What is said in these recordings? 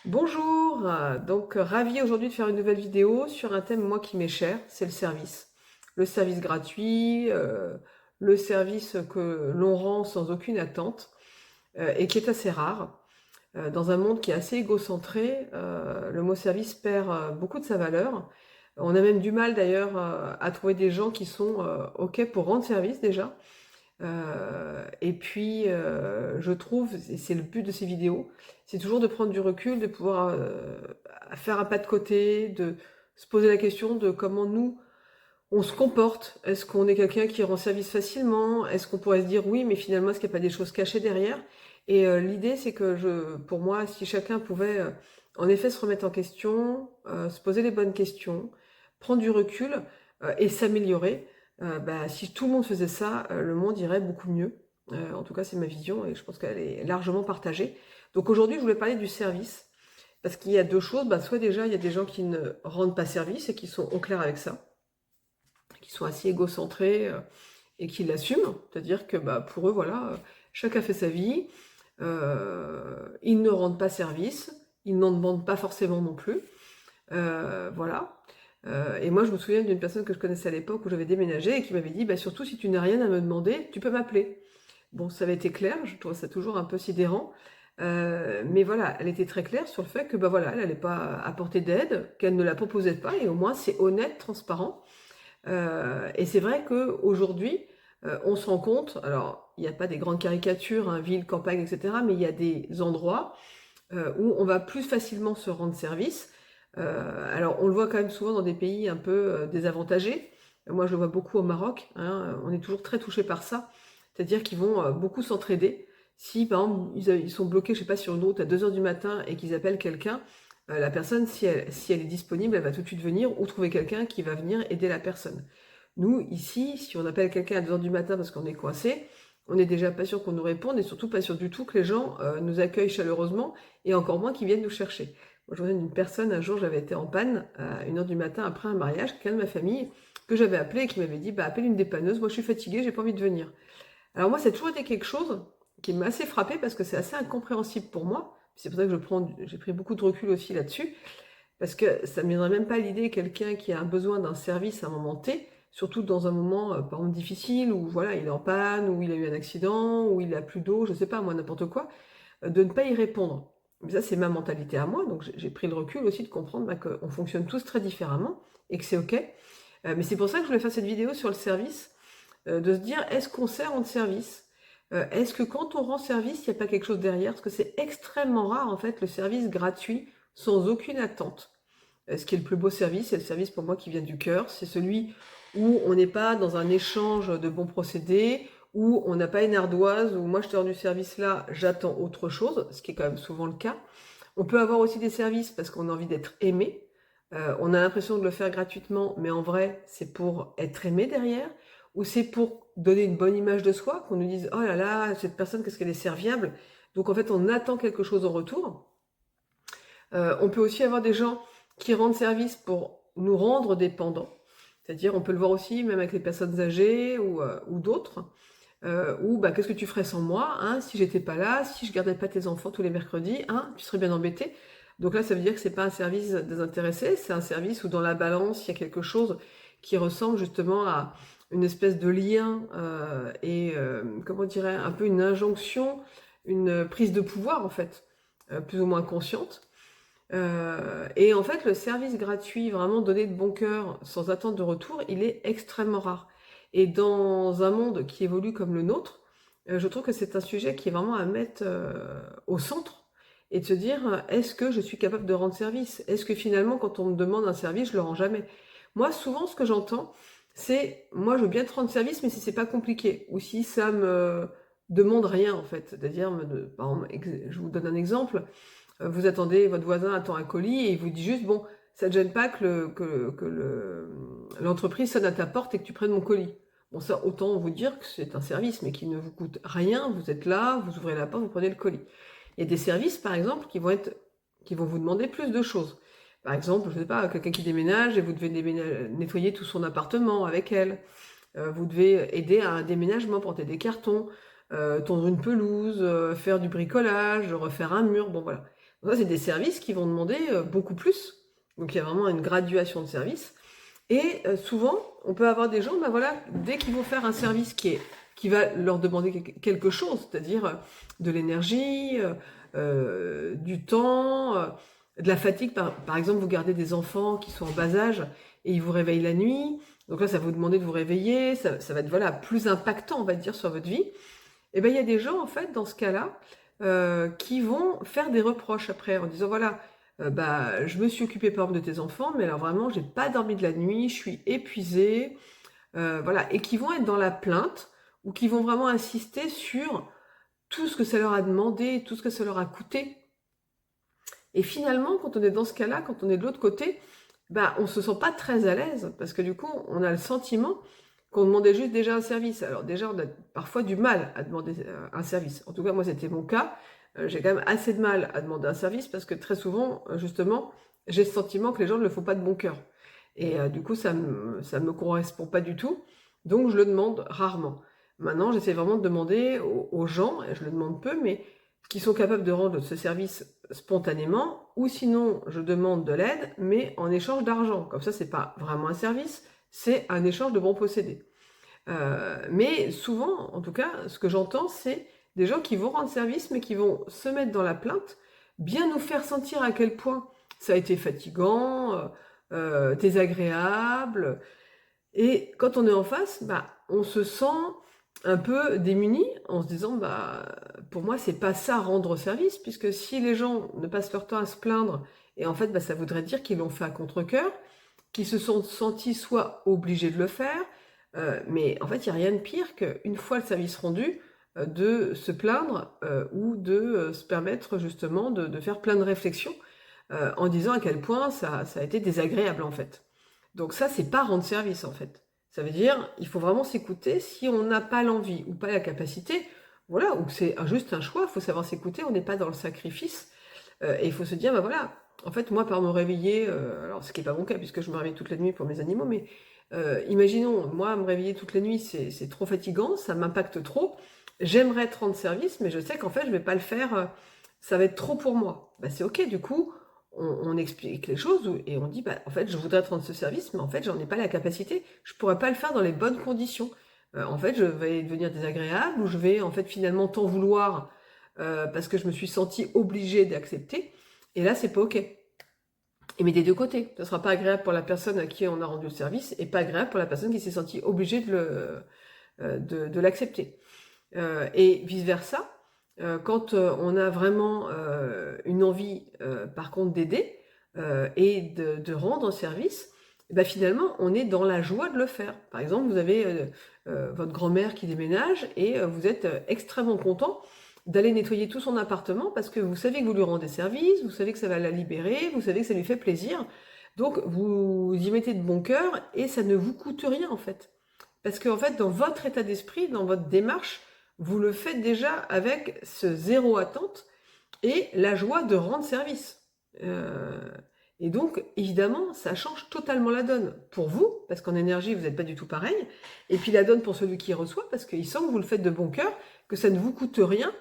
Bonjour, ravi aujourd'hui de faire une nouvelle vidéo sur un thème moi qui m'est cher, c'est le service. Le service gratuit, le service que l'on rend sans aucune attente et qui est assez rare. Dans un monde qui est assez égocentré, le mot service perd beaucoup de sa valeur. On a même du mal d'ailleurs à trouver des gens qui sont OK pour rendre service déjà. Je trouve, et c'est le but de ces vidéos, c'est toujours de prendre du recul, de pouvoir faire un pas de côté, de se poser la question de comment nous, on se comporte. Est-ce qu'on est quelqu'un qui rend service facilement? Est-ce qu'on pourrait se dire oui, mais finalement, est-ce qu'il n'y a pas des choses cachées derrière? L'idée, c'est que pour moi, si chacun pouvait en effet se remettre en question, se poser les bonnes questions, prendre du recul et s'améliorer, si tout le monde faisait ça, le monde irait beaucoup mieux. En tout cas, c'est ma vision et je pense qu'elle est largement partagée. Donc aujourd'hui, je voulais parler du service. Parce qu'il y a deux choses. Soit déjà, il y a des gens qui ne rendent pas service et qui sont au clair avec ça, qui sont assez égocentrés et qui l'assument. C'est-à-dire que pour eux, voilà, chacun fait sa vie, ils ne rendent pas service, ils n'en demandent pas forcément non plus. Voilà. Et moi, je me souviens d'une personne que je connaissais à l'époque où j'avais déménagé et qui m'avait dit, surtout si tu n'as rien à me demander, tu peux m'appeler. Bon, ça avait été clair, je trouve ça toujours un peu sidérant. Mais voilà, elle était très claire sur le fait que voilà, elle n'allait pas apporter d'aide, qu'elle ne la proposait pas, et au moins c'est honnête, transparent. Et c'est vrai qu'aujourd'hui, on se rend compte, alors il n'y a pas des grandes caricatures, hein, ville, campagne, etc., mais il y a des endroits où on va plus facilement se rendre service. Alors on le voit quand même souvent dans des pays un peu désavantagés. Moi je le vois beaucoup au Maroc, hein, on est toujours très touché par ça. C'est-à-dire qu'ils vont beaucoup s'entraider. Si par exemple ils sont bloqués, je sais pas, sur une route à 2 heures du matin et qu'ils appellent quelqu'un, la personne, si elle est disponible, elle va tout de suite venir ou trouver quelqu'un qui va venir aider la personne. Nous, ici, si on appelle quelqu'un à 2 heures du matin parce qu'on est coincé, on n'est déjà pas sûr qu'on nous réponde et surtout pas sûr du tout que les gens nous accueillent chaleureusement et encore moins qu'ils viennent nous chercher. Moi, je me souviens d'une personne, un jour, j'avais été en panne à 1 heure du matin après un mariage, quelqu'un de ma famille que j'avais appelé et qui m'avait dit appelle une dépanneuse, moi je suis fatiguée, j'ai pas envie de venir. Alors moi, ça a toujours été quelque chose qui m'a assez frappée parce que c'est assez incompréhensible pour moi. C'est pour ça que j'ai pris beaucoup de recul aussi là-dessus, parce que ça ne me viendrait même pas à l'idée quelqu'un qui a un besoin d'un service à un moment T, surtout dans un moment par exemple difficile où voilà, il est en panne, où il a eu un accident, où il a plus d'eau, je sais pas moi n'importe quoi, de ne pas y répondre. Mais ça c'est ma mentalité à moi, donc j'ai pris le recul aussi de comprendre qu'on fonctionne tous très différemment et que c'est ok. Mais c'est pour ça que je voulais faire cette vidéo sur le service, de se dire est-ce qu'on sert rendre service? Est-ce que quand on rend service, il n'y a pas quelque chose derrière? Parce que c'est extrêmement rare en fait le service gratuit sans aucune attente. Ce qui est le plus beau service, c'est le service pour moi qui vient du cœur. C'est celui où on n'est pas dans un échange de bons procédés, où on n'a pas une ardoise, où moi je te rends du service là, j'attends autre chose, ce qui est quand même souvent le cas. On peut avoir aussi des services parce qu'on a envie d'être aimé. On a l'impression de le faire gratuitement, mais en vrai, c'est pour être aimé derrière, ou c'est pour donner une bonne image de soi, qu'on nous dise oh là là, cette personne, qu'est-ce qu'elle est serviable. Donc en fait, on attend quelque chose en retour. On peut aussi avoir des gens qui rendent service pour nous rendre dépendants. C'est-à-dire, on peut le voir aussi, même avec les personnes âgées ou d'autres, ou qu'est-ce que tu ferais sans moi, hein, si j'étais pas là, si je gardais pas tes enfants tous les mercredis, hein, tu serais bien embêté. Donc là, ça veut dire que c'est pas un service désintéressé, c'est un service où dans la balance, il y a quelque chose qui ressemble justement à une espèce de lien comment dirais un peu une injonction, une prise de pouvoir en fait, plus ou moins consciente. Et en fait, le service gratuit, vraiment donné de bon cœur, sans attente de retour, il est extrêmement rare. Et dans un monde qui évolue comme le nôtre, je trouve que c'est un sujet qui est vraiment à mettre au centre et de se dire, est-ce que je suis capable de rendre service? Est-ce que finalement, quand on me demande un service, je le rends jamais? Moi, souvent, ce que j'entends, c'est, moi, je veux bien te rendre service, mais si c'est pas compliqué, ou si ça me demande rien, en fait. C'est-à-dire, par exemple, je vous donne un exemple, vous attendez, votre voisin attend un colis et il vous dit juste, bon, ça ne te gêne pas l'entreprise sonne à ta porte et que tu prennes mon colis. Bon, ça, autant vous dire que c'est un service, mais qui ne vous coûte rien. Vous êtes là, vous ouvrez la porte, vous prenez le colis. Il y a des services, par exemple, qui vont vous demander plus de choses. Par exemple, je ne sais pas, quelqu'un qui déménage et vous devez nettoyer tout son appartement avec elle. Vous devez aider à un déménagement, porter des cartons, tondre une pelouse, faire du bricolage, refaire un mur, bon voilà. Donc ça, c'est des services qui vont demander beaucoup plus. Donc il y a vraiment une graduation de services. Et souvent, on peut avoir des gens, ben voilà, dès qu'ils vont faire un service qui va leur demander quelque chose, c'est-à-dire de l'énergie, du temps, de la fatigue. Par exemple, vous gardez des enfants qui sont en bas âge et ils vous réveillent la nuit. Donc là, ça va vous demander de vous réveiller, ça va être voilà, plus impactant, on va dire, sur votre vie. Et bien, il y a des gens, en fait, dans ce cas-là, qui vont faire des reproches après, en disant, voilà, bah, je me suis occupée, par exemple, de tes enfants, mais alors vraiment, j'ai pas dormi de la nuit, je suis épuisée, voilà, et qui vont être dans la plainte, ou qui vont vraiment insister sur tout ce que ça leur a demandé, tout ce que ça leur a coûté. Et finalement, quand on est dans ce cas-là, quand on est de l'autre côté, bah, on se sent pas très à l'aise, parce que du coup, on a le sentiment qu'on demandait juste déjà un service. Alors déjà, on a parfois du mal à demander un service. En tout cas, moi, c'était mon cas. J'ai quand même assez de mal à demander un service, parce que très souvent, justement, j'ai le sentiment que les gens ne le font pas de bon cœur. Et du coup, ça me correspond pas du tout. Donc, je le demande rarement. Maintenant, j'essaie vraiment de demander aux gens, et je le demande peu, mais qui sont capables de rendre ce service spontanément, ou sinon je demande de l'aide, mais en échange d'argent. Comme ça, c'est pas vraiment un service, c'est un échange de bons procédés. Mais souvent, en tout cas, ce que j'entends, c'est des gens qui vont rendre service, mais qui vont se mettre dans la plainte, bien nous faire sentir à quel point ça a été fatigant, désagréable. Et quand on est en face, bah, on se sent un peu démuni en se disant, bah, pour moi, c'est pas ça rendre service, puisque si les gens ne passent leur temps à se plaindre, et en fait, bah, ça voudrait dire qu'ils l'ont fait à contre-cœur, qu'ils se sont sentis soit obligés de le faire, mais en fait, il n'y a rien de pire qu'une fois le service rendu, de se plaindre ou de se permettre justement de faire plein de réflexions en disant à quel point ça a été désagréable en fait. Donc ça, c'est pas rendre service en fait. Ça veut dire, il faut vraiment s'écouter si on n'a pas l'envie ou pas la capacité, voilà, ou que c'est juste un choix, il faut savoir s'écouter, on n'est pas dans le sacrifice, et il faut se dire, bah voilà, en fait, moi, par me réveiller, alors ce qui n'est pas mon cas, puisque je me réveille toute la nuit pour mes animaux, mais imaginons, moi, me réveiller toute la nuit, c'est trop fatigant, ça m'impacte trop, j'aimerais te rendre service, mais je sais qu'en fait, je ne vais pas le faire, ça va être trop pour moi. Bah, c'est ok, du coup, on explique les choses et on dit, bah, en fait, je voudrais te rendre ce service, mais en fait, j'en ai pas la capacité, je pourrais pas le faire dans les bonnes conditions. En fait, je vais devenir désagréable ou je vais en fait finalement t'en vouloir parce que je me suis sentie obligée d'accepter. Et là, c'est pas ok. Et mais des deux côtés, ça sera pas agréable pour la personne à qui on a rendu le service et pas agréable pour la personne qui s'est sentie obligée de l'accepter. Et vice versa, quand on a vraiment une envie, par contre, d'aider et de rendre service, eh ben finalement, on est dans la joie de le faire. Par exemple, vous avez votre grand-mère qui déménage et vous êtes extrêmement content d'aller nettoyer tout son appartement parce que vous savez que vous lui rendez service, vous savez que ça va la libérer, vous savez que ça lui fait plaisir. Donc, vous y mettez de bon cœur et ça ne vous coûte rien en fait. Parce qu'en fait, dans votre état d'esprit, dans votre démarche, vous le faites déjà avec ce zéro attente et la joie de rendre service. Euh, et donc, évidemment, ça change totalement la donne pour vous, parce qu'en énergie, vous n'êtes pas du tout pareil, et puis la donne pour celui qui reçoit, parce qu'il sent que vous le faites de bon cœur, que ça ne vous coûte rien,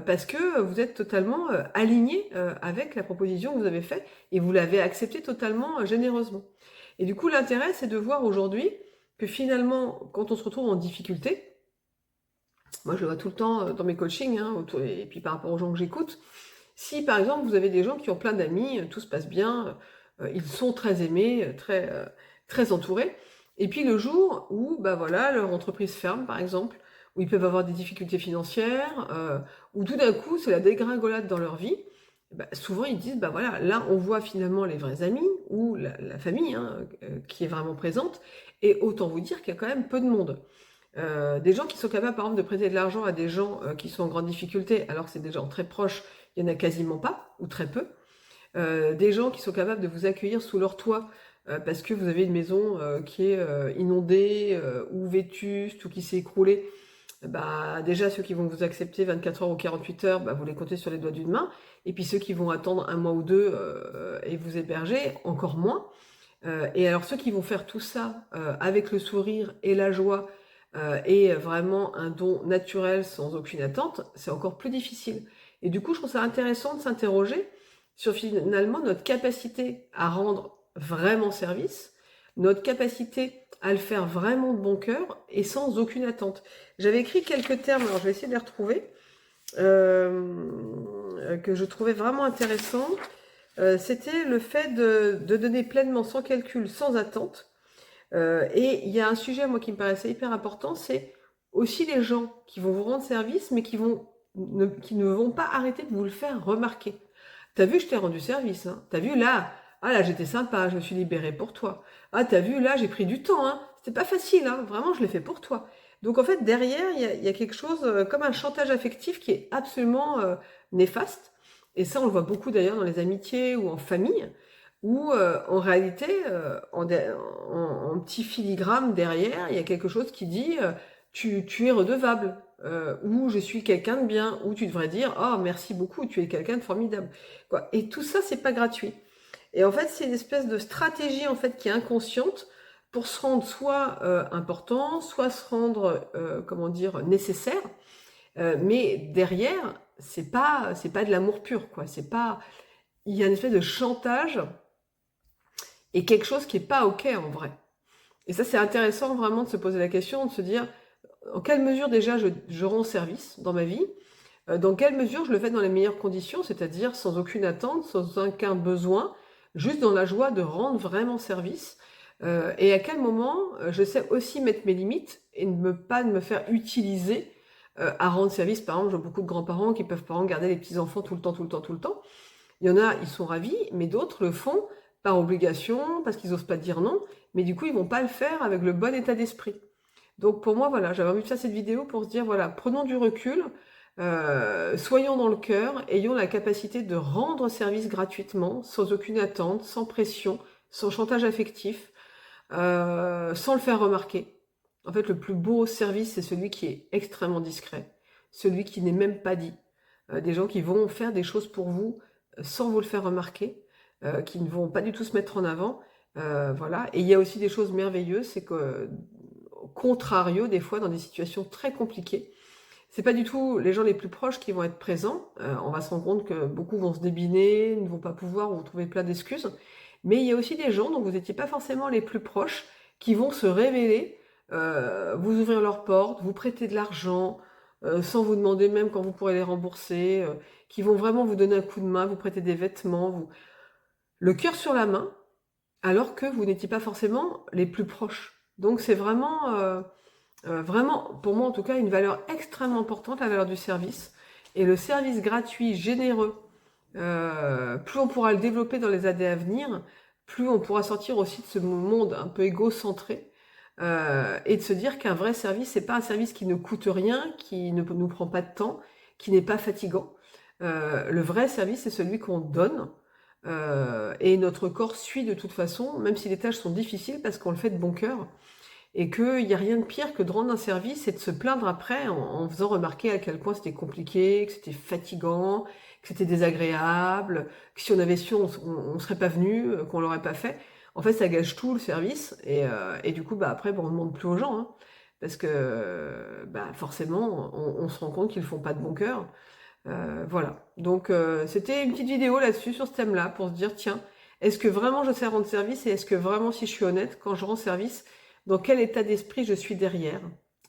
parce que vous êtes totalement aligné avec la proposition que vous avez faite, et vous l'avez acceptée totalement généreusement. Et du coup, l'intérêt, c'est de voir aujourd'hui que finalement, quand on se retrouve en difficulté, moi je le vois tout le temps dans mes coachings, hein, et puis par rapport aux gens que j'écoute, si par exemple vous avez des gens qui ont plein d'amis, tout se passe bien, ils sont très aimés, très entourés, et puis le jour où bah voilà, leur entreprise ferme par exemple, où ils peuvent avoir des difficultés financières, où tout d'un coup c'est la dégringolade dans leur vie, bah, souvent ils disent bah voilà, là on voit finalement les vrais amis ou la famille hein, qui est vraiment présente, et autant vous dire qu'il y a quand même peu de monde. Des gens qui sont capables, par exemple, de prêter de l'argent à des gens qui sont en grande difficulté, alors que c'est des gens très proches, il n'y en a quasiment pas, ou très peu. Des gens qui sont capables de vous accueillir sous leur toit parce que vous avez une maison qui est inondée ou vétuste ou qui s'est écroulée. Bah, déjà, ceux qui vont vous accepter 24 heures ou 48 heures, bah, vous les comptez sur les doigts d'une main. Et puis ceux qui vont attendre un mois ou deux et vous héberger, encore moins. Et alors ceux qui vont faire tout ça avec le sourire et la joie et vraiment un don naturel sans aucune attente, c'est encore plus difficile. Et du coup, je trouve ça intéressant de s'interroger sur finalement notre capacité à rendre vraiment service, notre capacité à le faire vraiment de bon cœur et sans aucune attente. J'avais écrit quelques termes, alors je vais essayer de les retrouver, que je trouvais vraiment intéressants. C'était le fait de donner pleinement, sans calcul, sans attente. Et il y a un sujet, moi, qui me paraissait hyper important, c'est aussi les gens qui vont vous rendre service, mais qui ne vont pas arrêter de vous le faire remarquer. T'as vu, je t'ai rendu service, hein. T'as vu, là, ah là, j'étais sympa, je me suis libérée pour toi. Ah, t'as vu, là, j'ai pris du temps, hein. C'était pas facile, hein. Vraiment, je l'ai fait pour toi. Donc, en fait, derrière, il y a quelque chose comme un chantage affectif qui est absolument néfaste. Et ça, on le voit beaucoup d'ailleurs dans les amitiés ou en famille, où en réalité, en petit filigrane derrière, il y a quelque chose qui dit tu es redevable, ou je suis quelqu'un de bien, ou tu devrais dire oh merci beaucoup, tu es quelqu'un de formidable. Quoi. Et tout ça, c'est pas gratuit. Et en fait, c'est une espèce de stratégie en fait qui est inconsciente pour se rendre soit important, soit se rendre comment dire nécessaire. Mais derrière, c'est pas de l'amour pur, quoi. C'est pas, il y a une espèce de chantage et quelque chose qui est pas ok en vrai. Et ça, c'est intéressant vraiment de se poser la question, de se dire en quelle mesure déjà je rends service dans ma vie, dans quelle mesure je le fais dans les meilleures conditions, c'est-à-dire sans aucune attente, sans aucun besoin, juste dans la joie de rendre vraiment service, et à quel moment je sais aussi mettre mes limites et pas de me faire utiliser à rendre service. Par exemple, j'ai beaucoup de grands-parents qui peuvent pas garder les petits-enfants tout le temps, tout le temps, tout le temps. Il y en a, ils sont ravis, mais d'autres le font par obligation, parce qu'ils n'osent pas dire non, mais du coup, ils vont pas le faire avec le bon état d'esprit. Donc pour moi, voilà, j'avais envie de faire cette vidéo pour se dire, voilà, prenons du recul, soyons dans le cœur, ayons la capacité de rendre service gratuitement, sans aucune attente, sans pression, sans chantage affectif, sans le faire remarquer. En fait, le plus beau service, c'est celui qui est extrêmement discret, celui qui n'est même pas dit. Des gens qui vont faire des choses pour vous sans vous le faire remarquer, qui ne vont pas du tout se mettre en avant. Voilà. Et il y a aussi des choses merveilleuses, c'est que, au contrario, des fois, dans des situations très compliquées, c'est pas du tout les gens les plus proches qui vont être présents. On va se rendre compte que beaucoup vont se débiner, ne vont pas pouvoir, vont trouver plein d'excuses. Mais il y a aussi des gens dont vous n'étiez pas forcément les plus proches qui vont se révéler, vous ouvrir leurs portes, vous prêter de l'argent, sans vous demander même quand vous pourrez les rembourser, qui vont vraiment vous donner un coup de main, vous prêter des vêtements, le cœur sur la main, alors que vous n'étiez pas forcément les plus proches. Donc c'est vraiment, pour moi en tout cas, une valeur extrêmement importante, la valeur du service. Et le service gratuit, généreux, plus on pourra le développer dans les années à venir, plus on pourra sortir aussi de ce monde un peu égocentré, et de se dire qu'un vrai service, c'est pas un service qui ne coûte rien, qui ne nous prend pas de temps, qui n'est pas fatigant. Le vrai service, c'est celui qu'on donne, et notre corps suit de toute façon, même si les tâches sont difficiles, parce qu'on le fait de bon cœur, et qu'il n'y a rien de pire que de rendre un service et de se plaindre après en faisant remarquer à quel point c'était compliqué, que c'était fatigant, que c'était désagréable, que si on avait su, on serait pas venu, qu'on l'aurait pas fait. En fait, ça gâche tout le service, et du coup, bah, après, bon, on ne demande plus aux gens, hein, parce que bah, forcément, on se rend compte qu'ils ne font pas de bon cœur. Voilà. Donc, c'était une petite vidéo là-dessus, sur ce thème-là, pour se dire, tiens, est-ce que vraiment je sais rendre service, et est-ce que vraiment, si je suis honnête, quand je rends service, dans quel état d'esprit je suis derrière?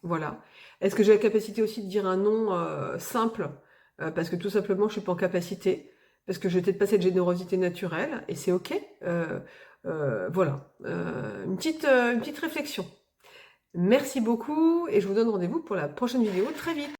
Voilà. Est-ce que j'ai la capacité aussi de dire un non simple, parce que tout simplement, je suis pas en capacité, parce que je vais peut-être pas cette générosité naturelle, et c'est OK. Voilà. Une petite réflexion. Merci beaucoup, et je vous donne rendez-vous pour la prochaine vidéo très vite.